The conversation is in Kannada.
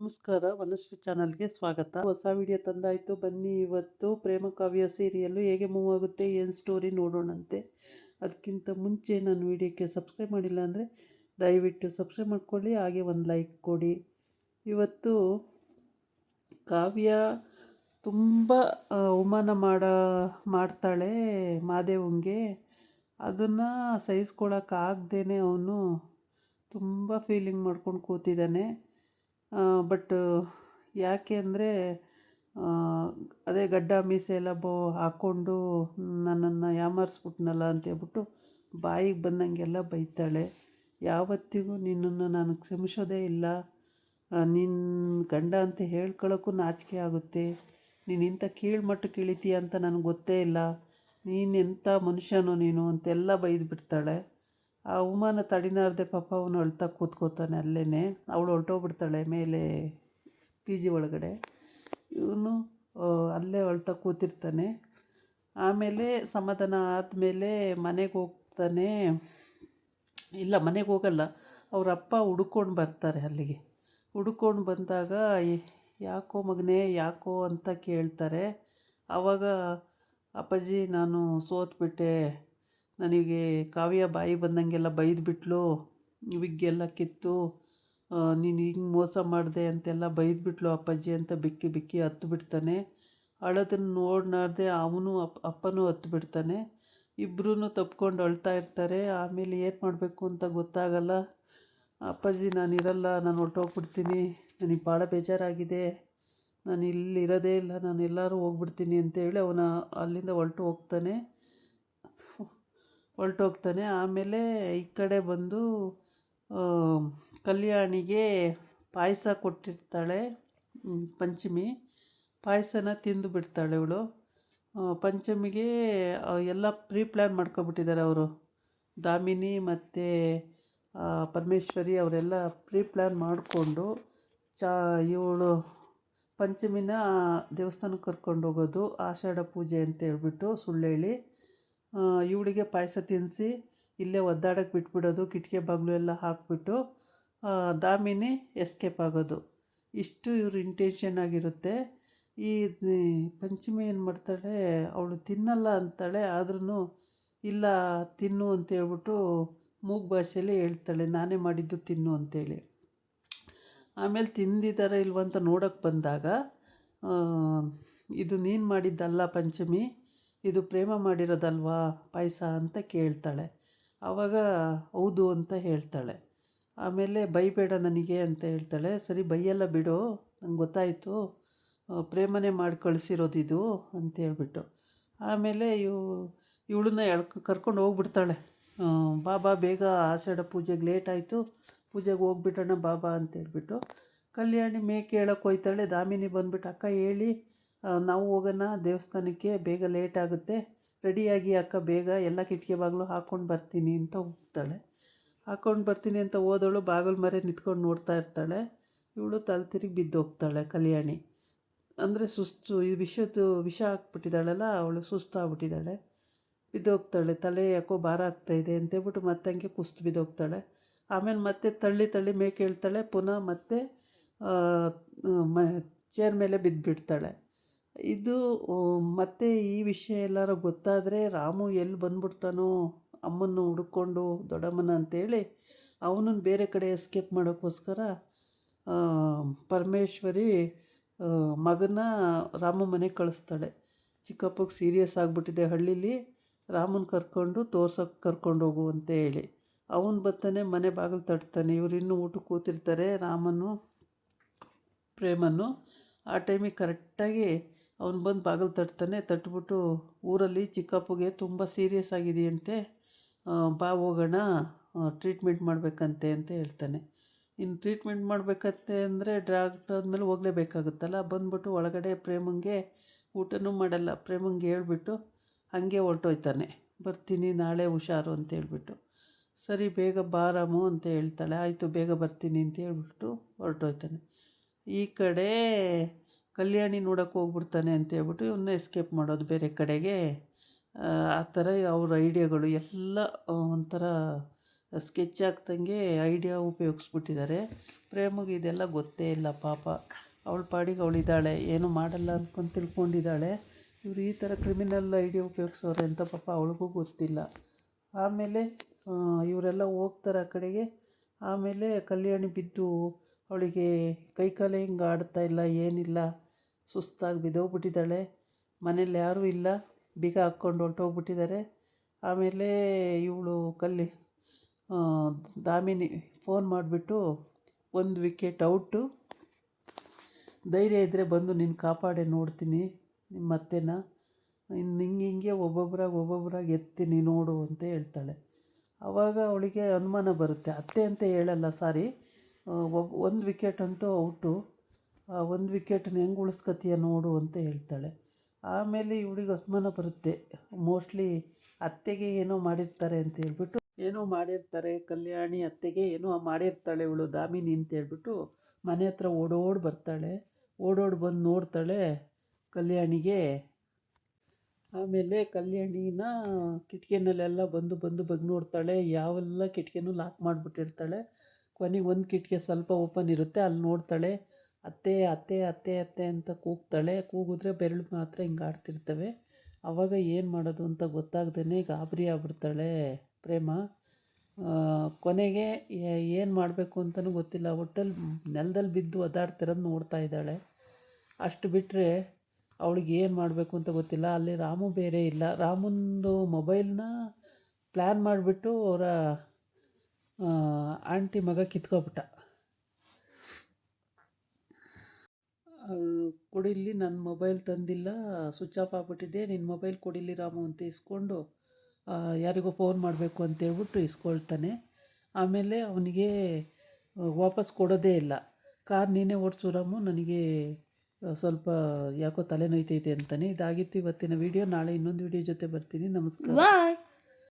ನಮಸ್ಕಾರ, ವನಶ್ರೀ ಚಾನಲ್ಗೆ ಸ್ವಾಗತ. ಹೊಸ ವಿಡಿಯೋ ತಂದಾಯಿತು. ಬನ್ನಿ, ಇವತ್ತು ಪ್ರೇಮ ಕಾವ್ಯ ಸೀರಿಯಲ್ಲು ಹೇಗೆ ಮೂವ್ ಆಗುತ್ತೆ, ಏನು ಸ್ಟೋರಿ ನೋಡೋಣಂತೆ. ಅದಕ್ಕಿಂತ ಮುಂಚೆ ನನ್ನ ವಿಡಿಯೋಕ್ಕೆ ಸಬ್ಸ್ಕ್ರೈಬ್ ಮಾಡಿಲ್ಲ ಅಂದರೆ ದಯವಿಟ್ಟು ಸಬ್ಸ್ಕ್ರೈಬ್ ಮಾಡ್ಕೊಳ್ಳಿ, ಹಾಗೆ ಒಂದು ಲೈಕ್ ಕೊಡಿ. ಇವತ್ತು ಕಾವ್ಯ ತುಂಬ ಅವಮಾನ ಮಾಡ್ತಾಳೆ ಮಾದೇವಂಗೆ. ಅದನ್ನು ಸಹಿಸ್ಕೊಳಕ್ಕಾಗ್ದೇ ಅವನು ತುಂಬ ಫೀಲಿಂಗ್ ಮಾಡ್ಕೊಂಡು ಕೂತಿದ್ದಾನೆ. ಬಟ್ ಯಾಕೆ ಅಂದರೆ ಅದೇ ಗಡ್ಡ ಮೀಸೆ ಎಲ್ಲ ಹಾಕ್ಕೊಂಡು ನನ್ನನ್ನು ಯಾಮಾರಿಸ್ಬಿಟ್ನಲ್ಲ ಅಂತೇಳ್ಬಿಟ್ಟು ಬಾಯಿಗೆ ಬಂದಂಗೆಲ್ಲ ಬೈತಾಳೆ. ಯಾವತ್ತಿಗೂ ನಿನ್ನನ್ನು ನಾನು ಕ್ಷಮಿಸೋದೇ ಇಲ್ಲ, ನಿನ್ನ ಗಂಡ ಅಂತ ಹೇಳ್ಕೊಳ್ಳೋಕ್ಕೂ ನಾಚಿಕೆ ಆಗುತ್ತೆ, ನೀನು ಇಂಥ ಕೀಳ್ಮಟ್ಟಕ್ಕೆ ಇಳಿತೀಯ ಅಂತ ನನಗೆ ಗೊತ್ತೇ ಇಲ್ಲ, ನೀನೆಂಥ ಮನುಷ್ಯನೋ ನೀನು ಅಂತೆಲ್ಲ ಬೈದುಬಿಡ್ತಾಳೆ. ಆ ಅವಮಾನ ತಡಿನಾರ್ದೆ ಪಾಪ ಅವನು ಅಳ್ತಾ ಕೂತ್ಕೋತಾನೆ ಅಲ್ಲೇ. ಅವಳು ಹೊರಟೋಗ್ಬಿಡ್ತಾಳೆ ಮೇಲೆ PG ಒಳಗಡೆ. ಇವನು ಅಲ್ಲೇ ಅಳ್ತಾ ಕೂತಿರ್ತಾನೆ. ಆಮೇಲೆ ಸಮಾಧಾನ ಆದಮೇಲೆ ಮನೆಗೆ ಹೋಗ್ತಾನೆ. ಇಲ್ಲ, ಮನೆಗೆ ಹೋಗಲ್ಲ, ಅವ್ರ ಅಪ್ಪ ಹುಡ್ಕೊಂಡು ಬರ್ತಾರೆ ಅಲ್ಲಿಗೆ. ಹುಡ್ಕೊಂಡು ಬಂದಾಗ ಯಾಕೋ ಮಗನೇ ಯಾಕೋ ಅಂತ ಕೇಳ್ತಾರೆ. ಆವಾಗ ಅಪ್ಪಾಜಿ ನಾನು ಸೋತ್ಬಿಟ್ಟೆ, ನನಗೆ ಕಾವ್ಯ ಬಾಯಿ ಬಂದಂಗೆಲ್ಲ ಬೈದ್ಬಿಟ್ಲು, ವಿಗ್ಗೆಲ್ಲ ಕಿತ್ತು, ನೀನು ಹಿಂಗೆ ಮೋಸ ಮಾಡಿದೆ ಅಂತೆಲ್ಲ ಬೈದ್ಬಿಟ್ಲು ಅಪ್ಪಾಜಿ ಅಂತ ಬಿಕ್ಕಿ ಬಿಕ್ಕಿ ಹತ್ತು ಬಿಡ್ತಾನೆ. ಅಳೋದನ್ನು ನೋಡ್ನಾರ್ದೆ ಅವನು ಅಪ್ಪನೂ ಹತ್ತು ಬಿಡ್ತಾನೆ. ಇಬ್ಬರೂ ತಪ್ಕೊಂಡು ಅಳ್ತಾ ಇರ್ತಾರೆ. ಆಮೇಲೆ ಏನು ಮಾಡಬೇಕು ಅಂತ ಗೊತ್ತಾಗಲ್ಲ. ಅಪ್ಪಾಜಿ ನಾನಿರಲ್ಲ, ನಾನು ಹೊರ್ಟೋಗ್ಬಿಡ್ತೀನಿ, ನನಗೆ ಭಾಳ ಬೇಜಾರಾಗಿದೆ, ನಾನು ಇಲ್ಲಿ ಇರೋದೇ ಇಲ್ಲ, ನಾನು ಎಲ್ಲರೂ ಹೋಗ್ಬಿಡ್ತೀನಿ ಅಂತೇಳಿ ಅವನ ಅಲ್ಲಿಂದ ಹೊರಟೋಗ್ತಾನೆ. ಆಮೇಲೆ ಈ ಕಡೆ ಬಂದು ಕಲ್ಯಾಣಿಗೆ ಪಾಯಸ ಕೊಟ್ಟಿರ್ತಾಳೆ ಪಂಚಮಿ. ಪಾಯಸನ ತಿಂದು ಬಿಡ್ತಾಳೆ ಇವಳು. ಪಂಚಮಿಗೆ ಎಲ್ಲ ಪ್ರೀ ಪ್ಲ್ಯಾನ್ ಮಾಡ್ಕೊಬಿಟ್ಟಿದ್ದಾರೆ ಅವರು, ದಾಮಿನಿ ಮತ್ತು ಪರಮೇಶ್ವರಿ ಅವರೆಲ್ಲ ಪ್ರೀ ಪ್ಲ್ಯಾನ್ ಮಾಡಿಕೊಂಡು ಇವಳು ಪಂಚಮಿನ ದೇವಸ್ಥಾನಕ್ಕೆ ಕರ್ಕೊಂಡು ಹೋಗೋದು, ಆಷಾಢ ಪೂಜೆ ಅಂತ ಹೇಳ್ಬಿಟ್ಟು ಸುಳ್ಳು ಹೇಳಿ ಇವಳಿಗೆ ಪಾಯಸ ತಿನ್ನಿಸಿ ಇಲ್ಲೇ ಒದ್ದಾಡಕ್ಕೆ ಬಿಟ್ಬಿಡೋದು, ಕಿಟಕಿ ಬಾಗಿಲು ಎಲ್ಲ ಹಾಕ್ಬಿಟ್ಟು ದಾಮಿನಿ ಎಸ್ಕೇಪ್ ಆಗೋದು. ಇಷ್ಟು ಇವ್ರ ಇಂಟೆನ್ಷನ್ ಆಗಿರುತ್ತೆ. ಈ ಪಂಚಮಿ ಏನು ಮಾಡ್ತಾಳೆ, ಅವಳು ತಿನ್ನಲ್ಲ ಅಂತಾಳೆ, ಆದ್ರೂ ಇಲ್ಲ ತಿನ್ನು ಅಂತೇಳ್ಬಿಟ್ಟು ಮೂಗು ಭಾಷೆಯಲ್ಲಿ ಹೇಳ್ತಾಳೆ, ನಾನೇ ಮಾಡಿದ್ದು ತಿನ್ನು ಅಂತೇಳಿ. ಆಮೇಲೆ ತಿಂದಿದ್ದಾರೆ ಇಲ್ವಂತ ನೋಡೋಕ್ಕೆ ಬಂದಾಗ ಇದು ನೀನು ಮಾಡಿದ್ದಲ್ಲ ಪಂಚಮಿ, ಇದು ಪ್ರೇಮ ಮಾಡಿರೋದಲ್ವಾ ಪಾಯಸ ಅಂತ ಕೇಳ್ತಾಳೆ. ಆವಾಗ ಹೌದು ಅಂತ ಹೇಳ್ತಾಳೆ. ಆಮೇಲೆ ಬೈಬೇಡ ನನಗೆ ಅಂತ ಹೇಳ್ತಾಳೆ. ಸರಿ ಬೈಯಲ್ಲ ಬಿಡು, ನಂಗೆ ಗೊತ್ತಾಯಿತು, ಪ್ರೇಮನೇ ಮಾಡಿ ಕಳಿಸಿರೋದಿದು ಅಂತ ಹೇಳ್ಬಿಟ್ಟು. ಆಮೇಲೆ ಇವಳನ್ನ ಕರ್ಕೊಂಡು ಹೋಗ್ಬಿಡ್ತಾಳೆ. ಬಾಬಾ ಬೇಗ ಆಷಾಢ ಪೂಜೆಗೆ ಲೇಟ್ ಆಯಿತು, ಪೂಜೆಗೆ ಹೋಗ್ಬಿಟ್ಟೋಣ ಬಾಬಾ ಅಂತೇಳ್ಬಿಟ್ಟು. ಕಲ್ಯಾಣಿ ಮೇಕೆ ಹೇಳೋಕ್ಕೆ ಹೋಯ್ತಾಳೆ. ದಾಮಿನಿ ಬಂದುಬಿಟ್ಟು ಅಕ್ಕ ಹೇಳಿ ನಾವು ಹೋಗೋಣ ದೇವಸ್ಥಾನಕ್ಕೆ, ಬೇಗ ಲೇಟ್ ಆಗುತ್ತೆ, ರೆಡಿಯಾಗಿ ಅಕ್ಕ ಬೇಗ, ಎಲ್ಲ ಕಿಟಕಿ ಬಾಗಿಲು ಹಾಕ್ಕೊಂಡು ಬರ್ತೀನಿ ಅಂತ ಹೋಗ್ತಾಳೆ. ಹಾಕ್ಕೊಂಡು ಬರ್ತೀನಿ ಅಂತ ಹೋದವಳು ಬಾಗಿಲು ಮರೆ ನಿಂತ್ಕೊಂಡು ನೋಡ್ತಾ ಇರ್ತಾಳೆ. ಇವಳು ತಲೆ ತಿರುಗಿ ಬಿದ್ದೋಗ್ತಾಳೆ ಕಲ್ಯಾಣಿ. ಅಂದರೆ ಸುಸ್ತು, ಈ ವಿಷ ಹಾಕ್ಬಿಟ್ಟಿದ್ದಾಳಲ್ಲ ಅವಳು, ಸುಸ್ತಾಗ್ಬಿಟ್ಟಿದ್ದಾಳೆ, ಬಿದ್ದೋಗ್ತಾಳೆ. ತಲೆ ಯಾಕೋ ಭಾರ ಆಗ್ತಾಯಿದೆ ಅಂತೇಳ್ಬಿಟ್ಟು ಮತ್ತೆ ಹಂಗೆ ಕುಸ್ತು ಬಿದ್ದೋಗ್ತಾಳೆ. ಆಮೇಲೆ ಮತ್ತೆ ತಳ್ಳಿ ಮೇಕೆ ಹೇಳ್ತಾಳೆ, ಪುನಃ ಮತ್ತೆ ಚೇರ್ ಮೇಲೆ ಬಿದ್ದುಬಿಡ್ತಾಳೆ. ಇದು ಮತ್ತೆ ಈ ವಿಷಯ ಎಲ್ಲರೂ ಗೊತ್ತಾದರೆ ರಾಮು ಎಲ್ಲಿ ಬಂದ್ಬಿಡ್ತಾನೋ ಅಮ್ಮನ್ನು ಹುಡ್ಕೊಂಡು ದೊಡ್ಡಮ್ಮನ ಅಂತೇಳಿ ಅವನನ್ನು ಬೇರೆ ಕಡೆ ಎಸ್ಕೇಪ್ ಮಾಡೋಕ್ಕೋಸ್ಕರ ಪರಮೇಶ್ವರಿ ಮಗನ ರಾಮ ಮನೆಗೆ ಕಳಿಸ್ತಾಳೆ. ಚಿಕ್ಕಪ್ಪಗೆ ಸೀರಿಯಸ್ ಆಗಿಬಿಟ್ಟಿದೆ ಹಳ್ಳೀಲಿ, ರಾಮನ ಕರ್ಕೊಂಡು ತೋರ್ಸೋಕ್ಕೆ ಕರ್ಕೊಂಡೋಗು ಅಂತ ಹೇಳಿ. ಅವನು ಬರ್ತಾನೆ, ಮನೆ ಬಾಗಿಲು ತಟ್ತಾನೆ. ಇವರು ಇನ್ನೂ ಊಟಕ್ಕೆ ಕೂತಿರ್ತಾರೆ, ರಾಮನು ಪ್ರೇಮನು. ಆ ಟೈಮಿಗೆ ಕರೆಕ್ಟಾಗಿ ಅವನು ಬಂದು ಬಾಗಿಲು ತಟ್ಬಿಟ್ಟು ಊರಲ್ಲಿ ಚಿಕ್ಕಪ್ಪಗೆ ತುಂಬ ಸೀರಿಯಸ್ ಆಗಿದೆಯಂತೆ, ಬಾ ಹೋಗೋಣ ಟ್ರೀಟ್ಮೆಂಟ್ ಮಾಡಬೇಕಂತೆ ಅಂತ ಹೇಳ್ತಾನೆ. ಇನ್ನು ಟ್ರೀಟ್ಮೆಂಟ್ ಮಾಡಬೇಕಂತೆ ಅಂದರೆ ಡಾಕ್ಟರ್ ಆದಮೇಲೆ ಹೋಗಲೇಬೇಕಾಗುತ್ತಲ್ಲ. ಬಂದ್ಬಿಟ್ಟು ಒಳಗಡೆ ಪ್ರೇಮಂಗೆ ಊಟನೂ ಮಾಡಲ್ಲ, ಪ್ರೇಮಂಗೆ ಹೇಳ್ಬಿಟ್ಟು ಹಾಗೆ ಹೊರಟೋಯ್ತಾನೆ, ಬರ್ತೀನಿ ನಾಳೆ ಹುಷಾರು ಅಂತ ಹೇಳ್ಬಿಟ್ಟು. ಸರಿ ಬೇಗ ಬಾರಾಮು ಅಂತ ಹೇಳ್ತಾಳೆ. ಆಯಿತು ಬೇಗ ಬರ್ತೀನಿ ಅಂತ ಹೇಳ್ಬಿಟ್ಟು ಹೊರಟೋಯ್ತಾನೆ. ಈ ಕಡೆ ಕಲ್ಯಾಣಿ ನೋಡೋಕ್ಕೆ ಹೋಗ್ಬಿಡ್ತಾನೆ ಅಂತ ಹೇಳ್ಬಿಟ್ಟು ಇವನ್ನ ಎಸ್ಕೇಪ್ ಮಾಡೋದು ಬೇರೆ ಕಡೆಗೆ. ಆ ಥರ ಅವ್ರ ಐಡಿಯಾಗಳು ಎಲ್ಲ ಒಂಥರ ಸ್ಕೆಚ್ ಹಾಕ್ದಂಗೆ ಐಡಿಯಾ ಉಪಯೋಗಿಸ್ಬಿಟ್ಟಿದ್ದಾರೆ. ಪ್ರೇಮಗೆ ಇದೆಲ್ಲ ಗೊತ್ತೇ ಇಲ್ಲ ಪಾಪ. ಅವಳ ಪಾಡಿಗೆ ಅವಳಿದ್ದಾಳೆ, ಏನೂ ಮಾಡಲ್ಲ ಅಂದ್ಕೊಂಡು ತಿಳ್ಕೊಂಡಿದ್ದಾಳೆ. ಇವರು ಈ ಥರ ಕ್ರಿಮಿನಲ್ ಐಡಿಯಾ ಉಪಯೋಗಿಸೋರೆ ಅಂತ ಪಾಪ ಅವಳಿಗೂ ಗೊತ್ತಿಲ್ಲ. ಆಮೇಲೆ ಇವರೆಲ್ಲ ಹೋಗ್ತಾರೆ ಆ ಕಡೆಗೆ. ಆಮೇಲೆ ಕಲ್ಯಾಣಿ ಬಿದ್ದು ಅವಳಿಗೆ ಕೈಕಾಲೇ ಹಿಂಗೆ ಆಡ್ತಾ ಇಲ್ಲ, ಏನಿಲ್ಲ, ಸುಸ್ತಾಗಿ ಬಿದ್ದೋಗ್ಬಿಟ್ಟಿದ್ದಾಳೆ. ಮನೇಲಿ ಯಾರೂ ಇಲ್ಲ, ಬೀಗ ಹಾಕ್ಕೊಂಡು ಹೊರ್ಟೋಗ್ಬಿಟ್ಟಿದ್ದಾರೆ. ಆಮೇಲೆ ಇವಳು ದಾಮಿನಿ ಫೋನ್ ಮಾಡಿಬಿಟ್ಟು, 1 ವಿಕೆಟ್ ಔಟು, ಧೈರ್ಯ ಇದ್ದರೆ ಬಂದು ನೀನು ಕಾಪಾಡೆ, ನೋಡ್ತೀನಿ ನಿಮ್ಮ ಅತ್ತೆನ, ಇನ್ನು ಹಿಂಗೆ ಒಬ್ಬೊಬ್ಬರಾಗಿ ಎತ್ತೀನಿ ನೋಡು ಅಂತ ಹೇಳ್ತಾಳೆ. ಆವಾಗ ಅವಳಿಗೆ ಅನುಮಾನ ಬರುತ್ತೆ. ಅತ್ತೆ ಅಂತ ಹೇಳಲ್ಲ, ಸಾರಿ, 1 ವಿಕೆಟ್ ಅಂತೂ ಔಟು, 1 ವಿಕೆಟನ್ನ ಹೆಂಗೆ ಉಳಿಸ್ಕೊತೀಯ ನೋಡು ಅಂತ ಹೇಳ್ತಾಳೆ. ಆಮೇಲೆ ಇವಳಿಗೆ ಅನುಮಾನ ಬರುತ್ತೆ, ಮೋಸ್ಟ್ಲಿ ಅತ್ತೆಗೆ ಏನೋ ಮಾಡಿರ್ತಾರೆ ಅಂತ ಹೇಳ್ಬಿಟ್ಟು, ಕಲ್ಯಾಣಿ ಅತ್ತೆಗೆ ಏನೋ ಮಾಡಿರ್ತಾಳೆ ಇವಳು ದಾಮಿನಿ ಅಂತ ಹೇಳ್ಬಿಟ್ಟು ಮನೆ ಹತ್ರ ಬರ್ತಾಳೆ. ಬಂದು ನೋಡ್ತಾಳೆ ಕಲ್ಯಾಣಿಗೆ. ಆಮೇಲೆ ಕಲ್ಯಾಣಿನ ಕಿಟಕಿನಲ್ಲೆಲ್ಲ ಬಂದು ಬಗ್ಗಿ ನೋಡ್ತಾಳೆ. ಯಾವೆಲ್ಲ ಕಿಟಕಿನೂ ಲಾಕ್ ಮಾಡಿಬಿಟ್ಟಿರ್ತಾಳೆ. ಕೊನೆಗೆ ಒಂದು ಕಿಟಕಿ ಸ್ವಲ್ಪ ಓಪನ್ ಇರುತ್ತೆ, ಅಲ್ಲಿ ನೋಡ್ತಾಳೆ. ಅತ್ತೆ ಅತ್ತೆ ಅತ್ತೆ ಅತ್ತೆ ಅಂತ ಕೂಗ್ತಾಳೆ. ಕೂಗಿದ್ರೆ ಬೆರಳು ಮಾತ್ರ ಹಿಂಗೆ ಆಡ್ತಿರ್ತವೆ. ಆವಾಗ ಏನು ಮಾಡೋದು ಅಂತ ಗೊತ್ತಾಗ್ದೇ ಗಾಬರಿ ಆಗ್ಬಿಡ್ತಾಳೆ ಪ್ರೇಮ. ಕೊನೆಗೆ ಏನು ಮಾಡಬೇಕು ಅಂತಲೂ ಗೊತ್ತಿಲ್ಲ, ಒಟ್ಟಲ್ಲಿ ನೆಲದಲ್ಲಿ ಬಿದ್ದು ಒದ್ದಾಡ್ತಿರೋದು ನೋಡ್ತಾ ಇದ್ದಾಳೆ. ಅಷ್ಟು ಬಿಟ್ಟರೆ ಅವಳಿಗೆ ಏನು ಮಾಡಬೇಕು ಅಂತ ಗೊತ್ತಿಲ್ಲ. ಅಲ್ಲಿ ರಾಮು ಬೇರೆ ಇಲ್ಲ. ರಾಮಂದು ಮೊಬೈಲ್ನ ಪ್ಲ್ಯಾನ್ ಮಾಡಿಬಿಟ್ಟು ಅವರ ಆಂಟಿ ಮಗ ಕಿತ್ಕೊಬಿಟ್ಟ. ಕೊಡಿಲ್ಲಿ, ನನ್ನ ಮೊಬೈಲ್ ತಂದಿಲ್ಲ, ಸ್ವಿಚ್ ಆಫ್ ಆಗಿಬಿಟ್ಟಿದೆ, ನಿನ್ನ ಮೊಬೈಲ್ ಕೊಡಿಲ್ಲಿ ರಾಮು ಅಂತ ಇಸ್ಕೊಂಡು ಯಾರಿಗೋ ಫೋನ್ ಮಾಡಬೇಕು ಅಂತೇಳ್ಬಿಟ್ಟು ಇಸ್ಕೊಳ್ತಾನೆ. ಆಮೇಲೆ ಅವನಿಗೆ ವಾಪಸ್ ಕೊಡೋದೇ ಇಲ್ಲ. ಕಾರ್ ನೀನೇ ಓಡಿಸು ರಾಮು, ನನಗೆ ಸ್ವಲ್ಪ ಯಾಕೋ ತಲೆ ನೋಯ್ತೈತೆ ಅಂತಾನೆ. ಇದಾಗಿತ್ತು ಇವತ್ತಿನ ವೀಡಿಯೋ. ನಾಳೆ ಇನ್ನೊಂದು ವೀಡಿಯೋ ಜೊತೆ ಬರ್ತೀನಿ. ನಮಸ್ಕಾರ.